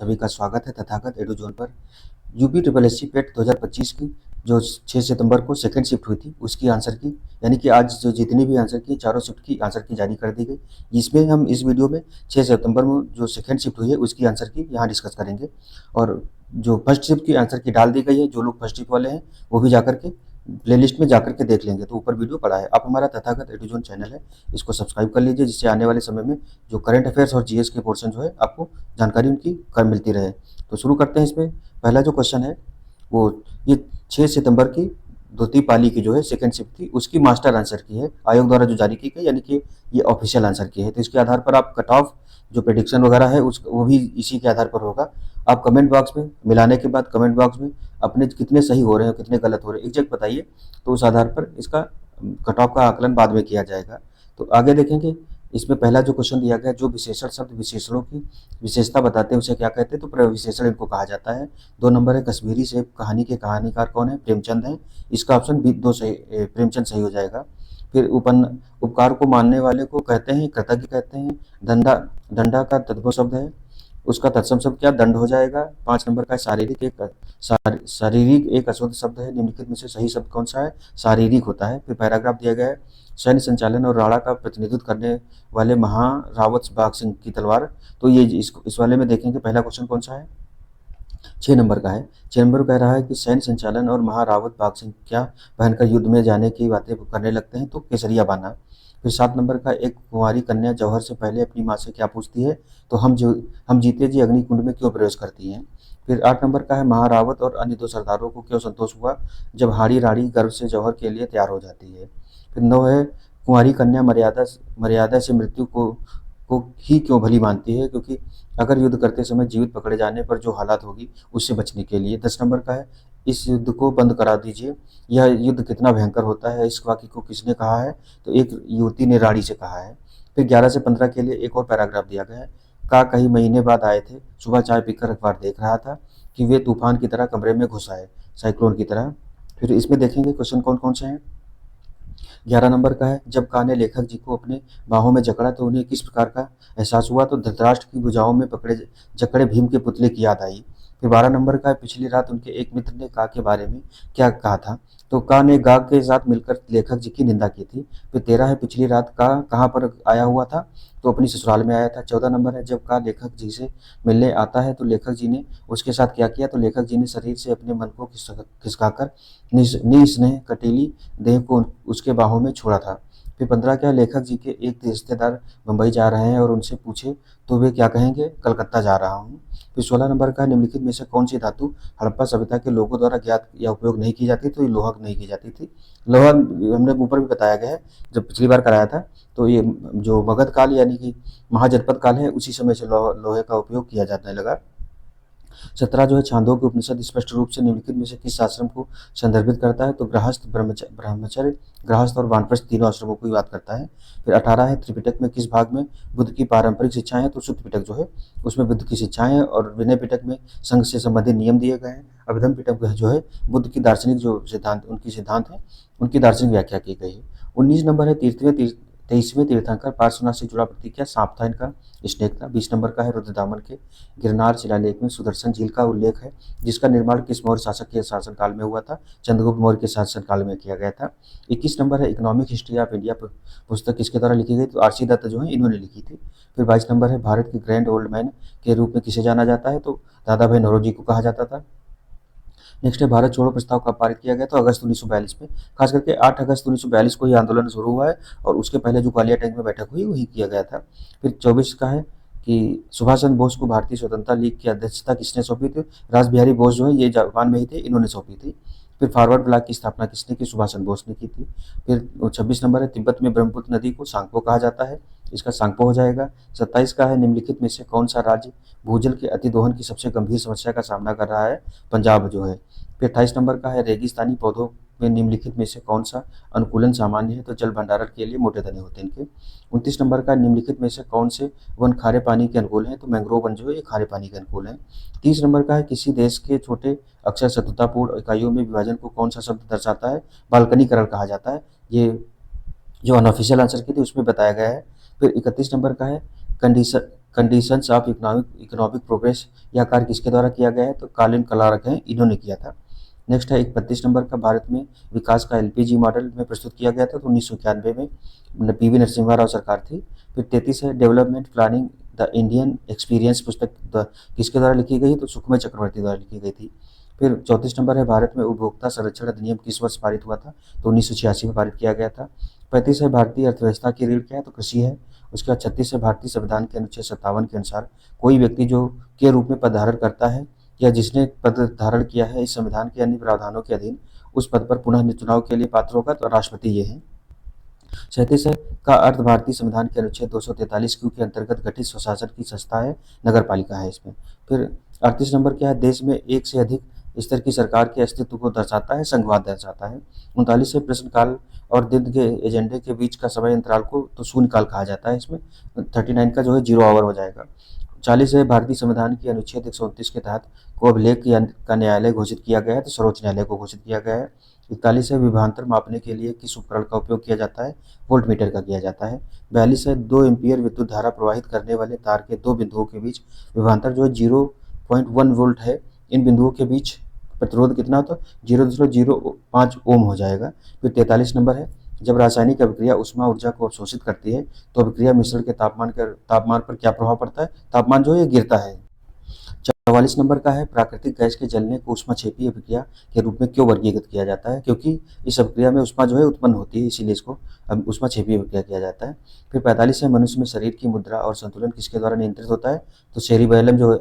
सभी का स्वागत है तथागत एडुजोन पर। यूपी ट्रिपल एससी पेट 2025 की जो 6 सितंबर को सेकंड शिफ्ट हुई थी उसकी आंसर की, यानी कि आज जो जितनी भी आंसर की चारों शिफ्ट की आंसर की जारी कर दी गई। इसमें हम इस वीडियो में 6 सितंबर में जो सेकंड शिफ्ट हुई है उसकी आंसर की यहाँ डिस्कस करेंगे, और जो फर्स्ट शिफ्ट की आंसर की डाल दी गई है, जो लोग फर्स्ट शिफ्ट वाले हैं वो भी जाकर के प्लेलिस्ट में जाकर के देख लेंगे। तो ऊपर वीडियो पड़ा है। आप हमारा तथागत एडुजोन चैनल है, इसको सब्सक्राइब कर लीजिए, जिससे आने वाले समय में जो करंट अफेयर्स और जीएस के पोर्शन जो है आपको जानकारी उनकी कर मिलती रहे। तो शुरू करते हैं। इसमें पहला जो क्वेश्चन है वो ये 6 सितंबर की द्वितीय पाली की जो है सेकंड शिफ्ट थी उसकी मास्टर आंसर की है, आयोग द्वारा जो जारी की गई, यानी कि ये ऑफिशियल आंसर की है। तो इसके आधार पर आप कट ऑफ जो प्रेडिक्शन वगैरह है उस वो भी इसी के आधार पर होगा। आप कमेंट बॉक्स में मिलाने के बाद कमेंट बॉक्स में अपने कितने सही हो रहे हैं कितने गलत हो रहे हैं एग्जैक्ट बताइए, तो उस आधार पर इसका कट ऑफ का आकलन बाद में किया जाएगा। तो आगे देखेंगे। इसमें पहला जो क्वेश्चन दिया गया, जो विशेषण शब्द विशेषणों की विशेषता बताते हैं उसे क्या कहते हैं, तो प्रविशेषण इनको कहा जाता है। 2 नंबर है कश्मीरी सेब कहानी के कहानीकार कौन है, प्रेमचंद है। इसका ऑप्शन बी 2 सही, प्रेमचंद सही हो जाएगा। फिर उपकार को मानने वाले को कहते हैं कृतज्ञ कहते हैं। दंडा दंडा का तद्भव शब्द है, उसका तत्सम शब्द क्या दंड हो जाएगा। 5 नंबर का शारीरिक एक अशुद्ध शब्द है, निम्नलिखित में से सही शब्द कौन सा है, शारीरिक होता है। फिर पैराग्राफ दिया गया है, सैन्य संचालन और राणा का प्रतिनिधित्व करने वाले महारावत बाघ सिंह की तलवार। तो ये इस वाले में देखेंगे पहला क्वेश्चन कौन सा है, 6 नंबर का है। 6 नंबर कह रहा है कि सैन्य संचालन और महारावत बाघ सिंह क्या पहनकर युद्ध में जाने की बातें करने लगते हैं, तो केसरिया बांधना। फिर 7 नंबर का एक कुंवारी कन्या जौहर से पहले अपनी माँ से क्या पूछती है, तो हम जीते जी अग्निकुंड में क्यों प्रवेश करती हैं। फिर 8 नंबर का है महारावत और अन्य 2 सरदारों को क्यों संतोष हुआ जब हाड़ी राड़ी गर्व से जौहर के लिए तैयार हो जाती है। फिर 9 है कुंवारी कन्या मर्यादा से मृत्यु को ही क्यों भली मानती है, क्योंकि अगर युद्ध करते समय जीवित पकड़े जाने पर जो हालात होगी उससे बचने के लिए। 10 नंबर का है इस युद्ध को बंद करा दीजिए, यह युद्ध कितना भयंकर होता है, इस वाक्य को किसने कहा है, तो एक युवती ने रानी से कहा है। फिर 11 से 15 के लिए एक और पैराग्राफ दिया गया है, का कई महीने बाद आए थे, सुबह चाय पीकर अखबार देख रहा था कि वे तूफान की तरह कमरे में घुस आए, साइक्लोन की तरह। फिर इसमें देखेंगे क्वेश्चन कौन कौन से हैं। 11 नंबर का है जब का ने लेखक जी को अपने बाहों में जकड़ा तो उन्हें किस प्रकार का एहसास हुआ, तो धृतराष्ट्र की भुजाओं में पकड़े जकड़े भीम के पुतले की याद आई। फिर 12 नंबर का है पिछली रात उनके एक मित्र ने का के बारे में क्या कहा था, तो का ने गा के साथ मिलकर लेखक जी की निंदा की थी। फिर 13 है पिछली रात का कहाँ पर आया हुआ था, तो अपनी ससुराल में आया था। 14 नंबर है जब का लेखक जी से मिलने आता है तो लेखक जी ने उसके साथ क्या किया, तो लेखक जी ने शरीर से अपने मन को खिसकाकर निस्नेह कटीली देह को उसके बाहों में छोड़ा था। फिर 15 क्या लेखक जी के एक रिश्तेदार मुंबई जा रहे हैं और उनसे पूछे तो वे क्या कहेंगे, कलकत्ता जा रहा हूँ। फिर 16 नंबर का निम्नलिखित में से कौन सी धातु हड़प्पा सभ्यता के लोगों द्वारा ज्ञात या उपयोग नहीं की जाती, तो ये लोहा नहीं की जाती थी। लोहा हमने ऊपर भी बताया गया है जब पिछली बार कराया था, तो ये जो मगध काल यानी कि महाजनपद काल है उसी समय से लोहे का उपयोग किया जाने लगा। 17 जो है छांदोग्य उपनिषद स्पष्ट रूप से निम्नलिखित में से किस आश्रम को संदर्भित करता है, तो गृहस्थ ब्रह्मचर्य गृहस्थ और वानप्रस्थ तीनों आश्रमों को बात करता है। फिर 18 है त्रिपिटक में किस भाग में बुद्ध की पारंपरिक शिक्षाएं हैं, तो शुद्ध पिटक जो है उसमें बुद्ध की शिक्षाएं हैं, और विनय पिटक में संघ से संबंधित नियम दिए गए हैं। अभिधम पिटक में जो है बुद्ध की दार्शनिक जो सिद्धांत उनकी सिद्धांत है उनकी दार्शनिक व्याख्या की गई है। 19 नंबर है 23वें तीर्थंकर पार्श्वनाथ से जुड़ा प्रतीक क्या, सांप था, इनका स्नेक था। 20 नंबर का है रुद्रदामन के गिरनार शिलालेख में सुदर्शन झील का उल्लेख है, जिसका निर्माण किस मौर्य शासक के शासनकाल में हुआ था, चंद्रगुप्त मौर्य के शासनकाल में किया गया था। 21 नंबर है इकोनॉमिक हिस्ट्री ऑफ इंडिया पुस्तक किसके द्वारा लिखी गई, तो आरसी दत्त जो है इन्होंने लिखी थी। फिर 22 नंबर है भारत के ग्रैंड ओल्ड मैन के रूप में किसे जाना जाता है, तो दादा भाई नौरोजी को कहा जाता था। नेक्स्ट है भारत छोड़ो प्रस्ताव कब पारित किया गया, तो अगस्त 1942 में, खास करके 8 अगस्त 1942 को ही आंदोलन शुरू हुआ है, और उसके पहले जो ग्वालियर टैंक में बैठक हुई वही किया गया था। फिर 24 का है कि सुभाष चंद्र बोस को भारतीय स्वतंत्रता लीग की अध्यक्षता किसने सौंपी थी, रास बिहारी बोस जो है ये जापान में ही थे, इन्होंने सौंपी थी। फिर फॉरवर्ड ब्लॉक की स्थापना किसने की, सुभाष चंद्र बोस ने की थी। फिर 26 नंबर है तिब्बत में ब्रह्मपुत्र नदी को सांगपो कहा जाता है, इसका सांगपो हो जाएगा। 27 का है निम्नलिखित में से कौन सा राज्य भूजल के अतिदोहन की सबसे गंभीर समस्या का सामना कर रहा है, पंजाब जो है। फिर 28 नंबर का है रेगिस्तानी पौधों में निम्नलिखित में से कौन सा अनुकूलन सामान्य है, तो जल भंडारण के लिए मोटे तने होते हैं इनके। 29 नंबर का निम्नलिखित में से कौन से वन खारे पानी के अनुकूल हैं, तो मैंग्रोव वन जो है ये खारे पानी के अनुकूल है। 30 नंबर का है किसी देश के छोटे अक्षर शत्रुतापूर्ण इकाइयों में विभाजन को कौन सा शब्द दर्शाता है, बालकनीकरण कहा जाता है, ये जो अनऑफिशियल आंसर की थी उसमें बताया गया है। फिर 31 नंबर का है कंडीशंस ऑफ इकोनॉमिक प्रोग्रेस, यह कार्य किसके द्वारा किया गया है? तो कॉलिन क्लार्क हैं, इन्होंने किया था। नेक्स्ट है 31 नंबर का, भारत में विकास का एलपीजी मॉडल में प्रस्तुत किया गया था, तो 1991 में पीवी नरसिम्हा राव सरकार थी। फिर 33 है development planning the Indian experience पुस्तक किसके द्वारा लिखी गई? तो सुखमय चक्रवर्ती द्वारा लिखी गई थी। फिर 34 नंबर है, भारत में उपभोक्ता संरक्षण अधिनियम किस वर्ष पारित हुआ था? तो 1986 में पारित किया गया था। 35 है, भारतीय अर्थव्यवस्था की रीढ़ क्या है? तो कृषि है। उसके बाद 36 है, भारतीय संविधान के अनुच्छेद 57 के अनुसार कोई व्यक्ति जो के रूप में पद धारण करता है या जिसने पद धारण किया है इस संविधान के अन्य प्रावधानों के अधीन उस पद पर पुनः चुनाव के लिए पात्र होगा, तो राष्ट्रपति ये है। 37 है का अर्थ भारतीय संविधान के अनुच्छेद 243 क्यू के अंतर्गत गठित स्वशासन की संस्था है, नगर पालिका है इसमें। फिर 38 नंबर क्या है, देश में एक से अधिक स्तर की सरकार के अस्तित्व को दर्शाता है, संघवाद दर्शाता है। 39 है, प्रश्नकाल और दिन के एजेंडे के बीच का समय अंतराल को तो शून्यकाल कहा जाता है इसमें। 39 का जो है 0 आवर हो जाएगा। 40 है, भारतीय संविधान के अनुच्छेद 129 के तहत को अभिलेख का न्यायालय घोषित किया गया है, तो सर्वोच्च न्यायालय को घोषित किया गया है। 41 है, विभवांतर मापने के लिए किस उपकरण का उपयोग किया जाता है? वोल्टमीटर का किया जाता है। 42 है, 2 एम्पीयर विद्युत धारा प्रवाहित करने वाले तार के दो बिंदुओं के बीच विभवांतर जो है 0.1 वोल्ट है। इन बिंदुओं के बीच प्रतिरोध कितना होता है? 0.05 ओम हो जाएगा। फिर 43 नंबर है, जब रासायनिक अभिक्रिया ऊष्मा ऊर्जा को अवशोषित करती है तो अभिक्रिया मिश्रण के तापमान पर क्या प्रभाव पड़ता है? तापमान जो है ये गिरता है। 44 नंबर का है, प्राकृतिक गैस के जलने को ऊष्माक्षेपी अभिक्रिया के रूप में क्यों वर्गीकृत किया जाता है? क्योंकि इस अभिक्रिया में ऊष्मा जो है उत्पन्न होती है, इसीलिए इसको ऊष्माक्षेपी अभिक्रिया किया जाता है। फिर 45 है, मनुष्य में शरीर की मुद्रा और संतुलन किसके द्वारा नियंत्रित होता है? तो सेरिबैलम जो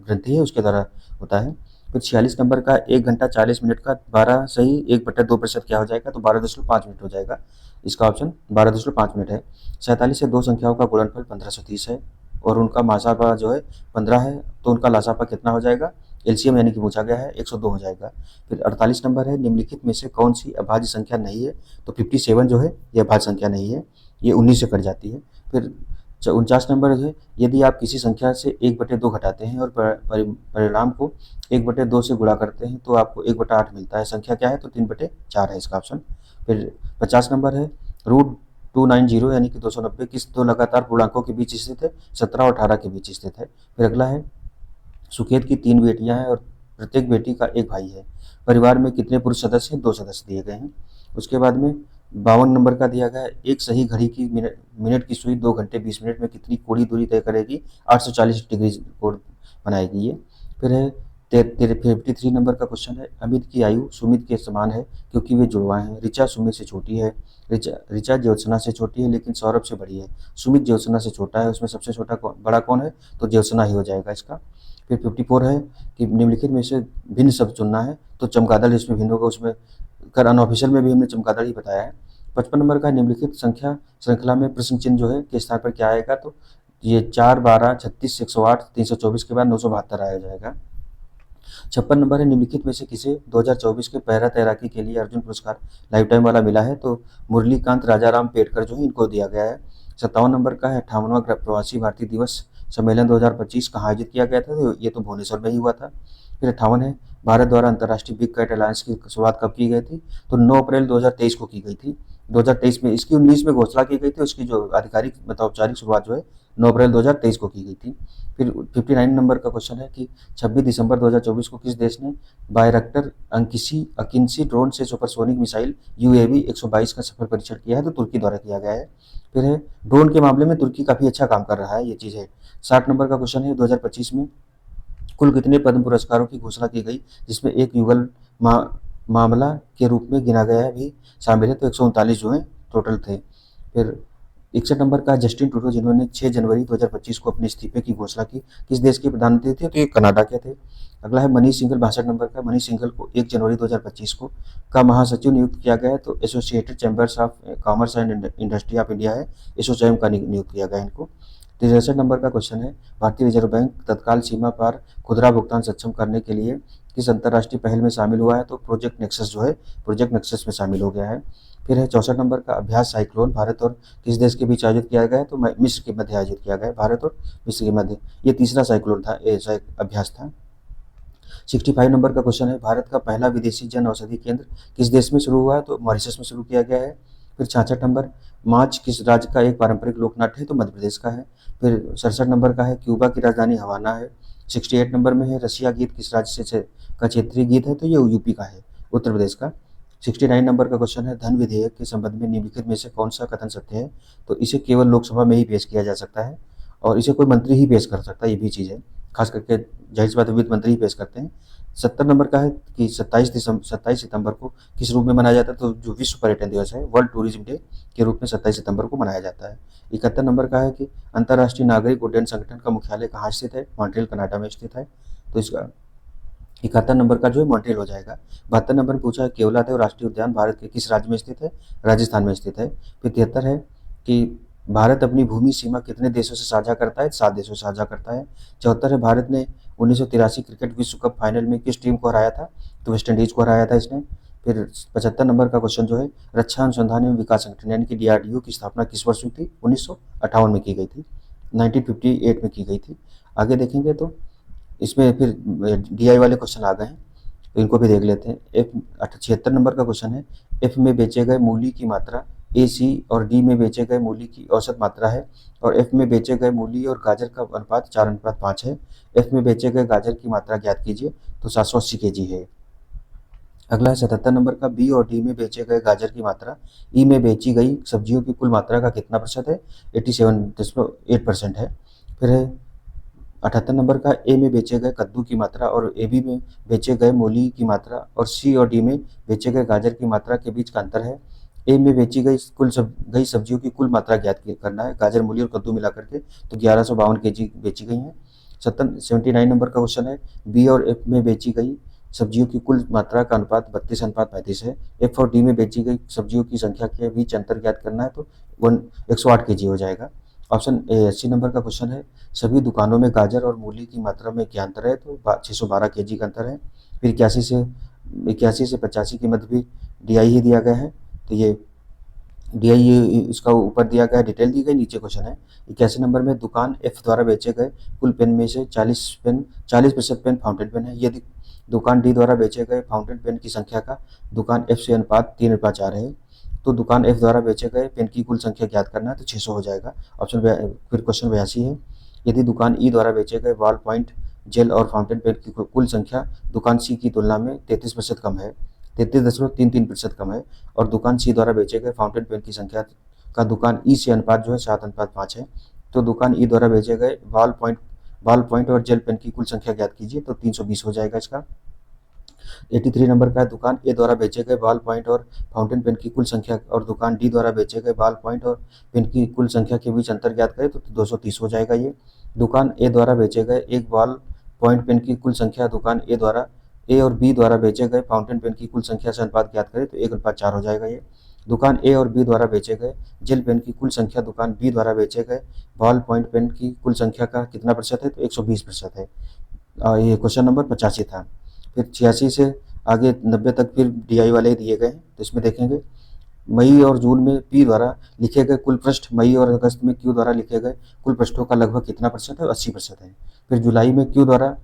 ग्रंथि है उसके द्वारा होता है। फिर 46 नंबर का, 1 घंटा 40 मिनट का 12 सही 1/2% क्या हो जाएगा? तो 12.5 मिनट हो जाएगा। इसका ऑप्शन 12.5 मिनट है। 47 है, दो संख्याओं का गुणनफल 1530 है और उनका मासापा जो है 15 है, तो उनका लासापा कितना हो जाएगा? एलसीएम यानी कि पूछा गया है 102 हो जाएगा। फिर 48 नंबर है, निम्नलिखित में से कौन सी अभाज्य संख्या नहीं है? तो 57 जो है ये अभाज्य संख्या नहीं है, ये 19 से कट जाती है। फिर 49 नंबर है, यदि आप किसी संख्या से 1/2 घटाते हैं और परिणाम को 1/2 से गुणा करते हैं तो आपको 1/8 मिलता है। संख्या क्या है? तो 3/4 है इसका ऑप्शन। फिर 50 नंबर है, √290 यानी कि 290 किस दो लगातार पूर्णांकों के बीच स्थित है? 17 और 18 के बीच स्थित है। फिर अगला है, सुकेत की 3 बेटियां हैं और प्रत्येक बेटी का एक भाई है। परिवार में कितने पुरुष सदस्य हैं? 2 सदस्य दिए गए हैं। उसके बाद में 52 नंबर का दिया गया है, एक सही घड़ी की मिनट की सुई 2 घंटे 20 मिनट में कितनी कोणीय दूरी तय करेगी? 840 डिग्री कोण बनाएगी ये। फिर है 53 नंबर का क्वेश्चन है, अमित की आयु सुमित के समान है क्योंकि वे जुड़वा हैं। ऋचा सुमित से छोटी है, ऋचा ज्योत्सना से छोटी है लेकिन सौरभ से बड़ी है। सुमित ज्योत्सना से छोटा है, उसमें सबसे बड़ा कौन है? तो ज्योत्सना ही हो जाएगा इसका। फिर 54 है कि निम्नलिखित में से भिन्न शब्द चुनना है, तो चमगादड़ इसमें भिन्न होगा, उसमें कर अनऑफिशियल में भी हमने चमगादड़ ही बताया है। 55 नंबर का, निम्नलिखित संख्या श्रृंखला में प्रश्न चिन्ह जो है के स्थान पर क्या आएगा? तो ये 4, 12, 36, 108, 324 के बाद 972 आया जाएगा। 56 नंबर है, निम्नलिखित में से किसे 2024 के पैरा तैराकी के लिए अर्जुन पुरस्कार लाइफ टाइम वाला मिला है? तो मुरलीकांत राजाराम पेटकर जो है इनको दिया गया है। 57 नंबर का है, 58वां प्रवासी भारतीय दिवस सम्मेलन 2025 कहाँ आयोजित किया गया था? तो ये तो भुवनेश्वर में ही हुआ था। फिर 58 है, भारत द्वारा अंतर्राष्ट्रीय बिग कैट अलायंस की शुरुआत कब की गई थी? तो 9 अप्रैल 2023 को की गई थी। 2023 में इसकी 19 में घोषणा की गई थी, उसकी जो आधिकारिक मतलब औपचारिक शुरुआत जो है 9 अप्रैल 2023 को की गई थी। फिर 59 नंबर का क्वेश्चन है कि 26 दिसंबर 2024 को किस देश ने बायरक्टर अकिंसी ड्रोन से सुपरसोनिक मिसाइल यूएवी 122 का सफल परीक्षण किया है? तो तुर्की द्वारा किया गया है। फिर है, ड्रोन के मामले में तुर्की काफ़ी अच्छा काम कर रहा है, ये चीज़ है। 60 नंबर का क्वेश्चन है, 2025 में कुल कितने पद्म पुरस्कारों की घोषणा की गई जिसमें एक युगल मामला के रूप में गिना गया भी शामिल है? तो 139 जो है टोटल थे। फिर 61 नंबर का, जस्टिन ट्रूडो जिन्होंने 6 जनवरी 2025 को अपने इस्तीफे की घोषणा की, किस देश के प्रधानमंत्री थे? तो ये कनाडा के थे। अगला है मनीष सिंघल, 62 नंबर का, मनीष सिंघल को 1 जनवरी 2025 को का महासचिव नियुक्त किया गया है? तो associated chambers of commerce and industry of India है, एसोचैम का नियुक्त किया गया इनको। 63 नंबर का क्वेश्चन है, भारतीय रिजर्व बैंक तत्काल सीमा पार खुदरा भुगतान सक्षम करने के लिए किस अंतर्राष्ट्रीय पहल में शामिल हुआ है? तो प्रोजेक्ट नेक्सस जो है प्रोजेक्ट नेक्सस में शामिल हो गया है। फिर है 64 नंबर का, अभ्यास साइक्लोन भारत और किस देश के बीच आयोजित किया गया है? तो मिस्र के मध्य आयोजित किया गया है, भारत और मिस्र के मध्य। ये तीसरा साइक्लोन था, अभ्यास था। 65 नंबर का क्वेश्चन है, भारत का पहला विदेशी जन औषधि केंद्र किस देश में शुरू हुआ है? तो मॉरिशस में शुरू किया गया है। फिर 66 नंबर, मार्च किस राज्य का एक पारंपरिक लोकनाट्य है? तो मध्य प्रदेश का है। फिर 67 नंबर का है क्यूबा की राजधानी हवाना है। 68 नंबर में है रसिया गीत किस राज्य से का क्षेत्रीय गीत है? तो ये यूपी का है, उत्तर प्रदेश का। 69 नंबर का क्वेश्चन है धन विधेयक के संबंध में निम्नलिखित में से कौन सा कथन सत्य है? तो इसे केवल लोकसभा में ही पेश किया जा सकता है और इसे कोई मंत्री ही पेश कर सकता है, ये भी चीज़ है। खास करके जाहिर सी बात है वित्त मंत्री ही पेश करते हैं। 70 नंबर का है कि 27 सितंबर को किस रूप में मनाया जाता है? तो जो विश्व पर्यटन दिवस है, वर्ल्ड टूरिज्म डे के रूप में 27 सितंबर को मनाया जाता है। 71 नंबर का है कि अंतर्राष्ट्रीय नागरिक उड्डयन संगठन का मुख्यालय कहाँ स्थित है? मॉन्ट्रियल कनाडा में स्थित है। तो इसका 71 नंबर का जो है मॉन्ट्रियल हो जाएगा। 72 नंबर में पूछा है केवलादेव राष्ट्रीय उद्यान भारत के किस राज्य में स्थित है? राजस्थान में स्थित है। फिर 73 है कि भारत अपनी भूमि सीमा कितने देशों से साझा करता है? 7 देशों से साझा करता है। 74 है भारत ने 1983 क्रिकेट विश्व कप फाइनल में किस टीम को हराया था? तो वेस्ट इंडीज को हराया था इसने। फिर 75 नंबर का क्वेश्चन जो है रक्षा अनुसंधान एवं विकास संगठन यानी कि डीआरडीओ की स्थापना किस वर्ष हुई थी? 1958 में की गई थी, 1958 में की गई थी। आगे देखेंगे तो इसमें फिर डीआई वाले क्वेश्चन आ गए हैं, तो इनको भी देख लेते हैं। एफ 76 नंबर का क्वेश्चन है एफ में बेचे गए मूली की मात्रा ए सी और डी में बेचे गए मूली की औसत मात्रा है और एफ में बेचे गए मूली और गाजर का अनुपात 4:5 है। एफ में बेचे गए गाजर की मात्रा ज्ञात कीजिए, तो 780 केजी है। अगला है 77 नंबर का बी और डी में बेचे गए गाजर की मात्रा ई में बेची गई सब्जियों की कुल मात्रा का कितना प्रतिशत है? 87.8% है। फिर है 78 नंबर का ए में बेचे गए कद्दू की मात्रा और ए बी में बेचे गए मूली की मात्रा और सी और डी में बेचे गए गाजर की मात्रा के बीच का अंतर है। ए में बेची गई सब्जियों की कुल मात्रा ज्ञात करना है, गाजर मूली और कद्दू मिलाकर के, तो 1152 केजी बेची गई हैं। 79 नंबर का क्वेश्चन है बी और एफ में बेची गई सब्जियों की कुल मात्रा का अनुपात 32:35 है। एफ और डी में बेची गई सब्जियों की संख्या के बीच अंतर ज्ञात करना है, तो 108 केजी हो जाएगा। ऑप्शन ए 80 नंबर का क्वेश्चन है सभी दुकानों में गाजर और मूली की मात्रा में क्या अंतर है? तो 612 केजी का अंतर है। फिर 81 से 85 की मध्य भी डीआई ही दिया गया है, तो ये डीआई इसका ऊपर दिया गया डिटेल दी गई, नीचे क्वेश्चन है। 81 नंबर में दुकान एफ द्वारा बेचे गए कुल पेन में से 40% पेन फाउंटेन पेन है। यदि दुकान डी द्वारा बेचे गए फाउंटेन पेन की संख्या का दुकान एफ से अनुपात 3:4 है, तो दुकान एफ द्वारा बेचे गए पेन की कुल संख्या ज्ञात करना है, तो 600 हो जाएगा। फिर क्वेश्चन 82 है यदि दुकान ई द्वारा बेचे गए बॉल पॉइंट जेल और फाउंटेन पेन की कुल संख्या दुकान सी की तुलना में 33% कम है, 33.33% कम है, और दुकान सी द्वारा बेचे गए फाउंटेन पेन की संख्या का दुकान ई से अनुपात जो है 7:5 है, तो दुकान ई द्वारा बेचे गए बॉल पॉइंट और जेल पेन की कुल संख्या ज्ञात कीजिए, तो 320 हो जाएगा इसका। 83 नंबर का दुकान ए द्वारा बेचे गए बॉल पॉइंट और फाउंटेन पेन की कुल संख्या और दुकान डी द्वारा बेचे गए बॉल पॉइंट और पेन की कुल संख्या के बीच अंतर ज्ञात करें, तो 230 हो जाएगा ये। दुकान ए द्वारा बेचे गए एक बॉल पॉइंट पेन की कुल संख्या दुकान ए और बी द्वारा बेचे गए फाउंटेन पेन की कुल संख्या से अनुपात ज्ञात करें, तो 1:4 हो जाएगा ये। दुकान ए और बी द्वारा बेचे गए जेल पेन की कुल संख्या दुकान बी द्वारा बेचे गए बॉल पॉइंट पेन की कुल संख्या का कितना प्रतिशत है? तो 120% है। ये क्वेश्चन नंबर 85 था। फिर 86 से आगे 90 तक फिर डीआई वाले दिए गए हैं, तो इसमें देखेंगे मई और जून में पी द्वारा लिखे गए कुल पृष्ठ मई और अगस्त में क्यू द्वारा लिखे गए कुल पृष्ठों का लगभग कितना प्रतिशत है? 80% है। फिर जुलाई में क्यू द्वारा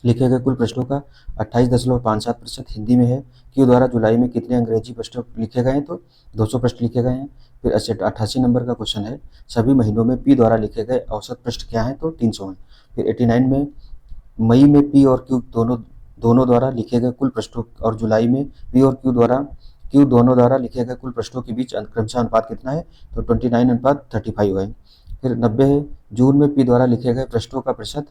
लिखे गए कुल पृष्ठों का 28.57% हिंदी में है। क्यू द्वारा जुलाई में कितने अंग्रेजी पृष्ठ लिखे गए हैं? तो 200 पृष्ठ लिखे गए हैं। फिर 88 नंबर का क्वेश्चन है सभी महीनों में पी द्वारा लिखे गए औसत पृष्ठ क्या है? तो 300 है। फिर 89 में मई में पी और क्यू दोनों द्वारा लिखे गए कुल पृष्ठों और जुलाई में पी और क्यू दोनों द्वारा लिखे गए कुल पृष्ठों के बीच क्रमशः अनुपात कितना है? तो 29:35 है। फिर 90 है जून में पी द्वारा लिखे गए पृष्ठों का प्रतिशत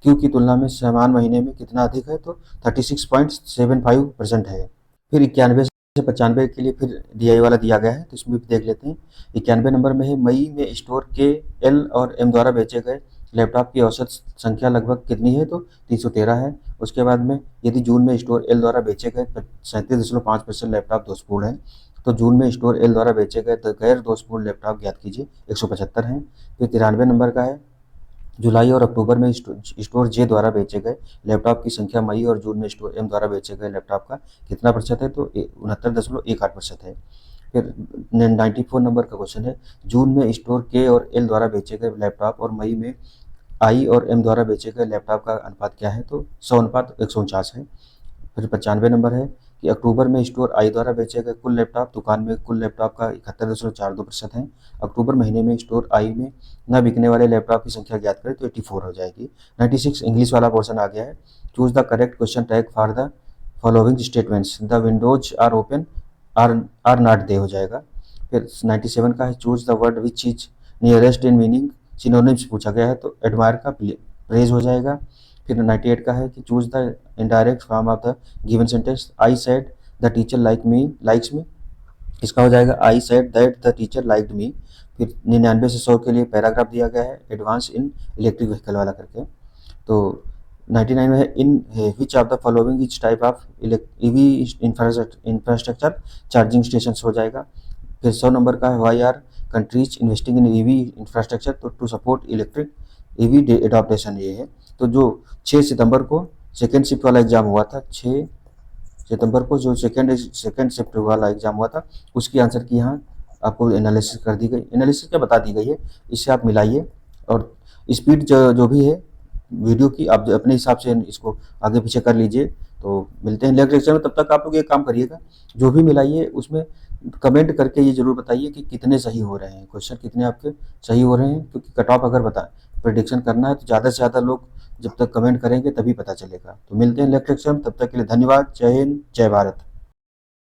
क्यू की तुलना में समान महीने में कितना अधिक है? तो 36.75% है। फिर 91 से 95 के लिए फिर डीआई वाला दिया गया है, तो इसमें भी देख लेते हैं। 91 नंबर में है मई में स्टोर के एल और एम द्वारा बेचे गए लैपटॉप की औसत संख्या लगभग कितनी है? तो 313 है। उसके बाद में यदि जून में स्टोर एल द्वारा बेचे गए 37.5% लैपटॉप दोषपूर्ण है, तो जून में स्टोर एल द्वारा बेचे गए गैर दोषपूर्ण लैपटॉप ज्ञात कीजिए, 175 है। फिर 93 नंबर का है जुलाई और अक्टूबर में स्टोर जे द्वारा बेचे गए लैपटॉप की संख्या मई और जून में स्टोर एम द्वारा बेचे गए लैपटॉप का कितना प्रतिशत है? तो 69.18% है। फिर 94 नंबर का क्वेश्चन है जून में स्टोर के और एल द्वारा बेचे गए लैपटॉप और मई में आई और एम द्वारा बेचे गए लैपटॉप का अनुपात क्या है? तो 100:149 है। फिर 95 नंबर है कि अक्टूबर में स्टोर आई द्वारा बेचे गए कुल लैपटॉप दुकान में कुल लैपटॉप का 71.42% है। अक्टूबर महीने में स्टोर आई में न बिकने वाले लैपटॉप की संख्या ज्ञात करें तो 84 हो जाएगी। 96 इंग्लिश वाला पोर्शन आ गया है। Choose the correct question tag for the following statements, the windows are open are not they हो जाएगा। फिर 97 का है choose the word which is nearest in meaning, synonyms पूछा गया है तो एडमायर का प्रेज हो जाएगा। फिर 98 का है कि choose the indirect form of the given sentence, I said the teacher likes me, इसका हो जाएगा I said that the teacher liked me. फिर 99 से 100 के लिए पैराग्राफ दिया गया है एडवांस इन इलेक्ट्रिक व्हीकल वाला करके। तो 99 में है in which of the following each type of EV infrastructure charging station हो जाएगा। फिर 100 नंबर का है why are countries investing in EV infrastructure, तो to support electric EV adaptation ये है। तो जो 6 सितंबर को सेकेंड शिफ्ट वाला एग्जाम हुआ था, 6 सितंबर को जो सेकेंड शिफ्ट वाला एग्जाम हुआ था उसकी आंसर की यहाँ आपको एनालिसिस कर दी गई, एनालिसिस क्या बता दी गई है, इससे आप मिलाइए और स्पीड जो भी है वीडियो की आप अपने हिसाब से इसको आगे पीछे कर लीजिए। तो मिलते हैं नेक्स्ट लेक्चर में, तब तक आप लोग ये काम करिएगा, जो भी मिलाइए उसमें कमेंट करके ये जरूर बताइए कि कितने सही हो रहे हैं, क्वेश्चन कितने आपके सही हो रहे हैं, क्योंकि कट ऑफ अगर प्रेडिक्शन करना है तो ज़्यादा से ज़्यादा लोग जब तक कमेंट करेंगे तभी पता चलेगा। तो मिलते हैं नेक्स्ट लेक्चर में, तब तक के लिए धन्यवाद। जय हिंद, जय भारत।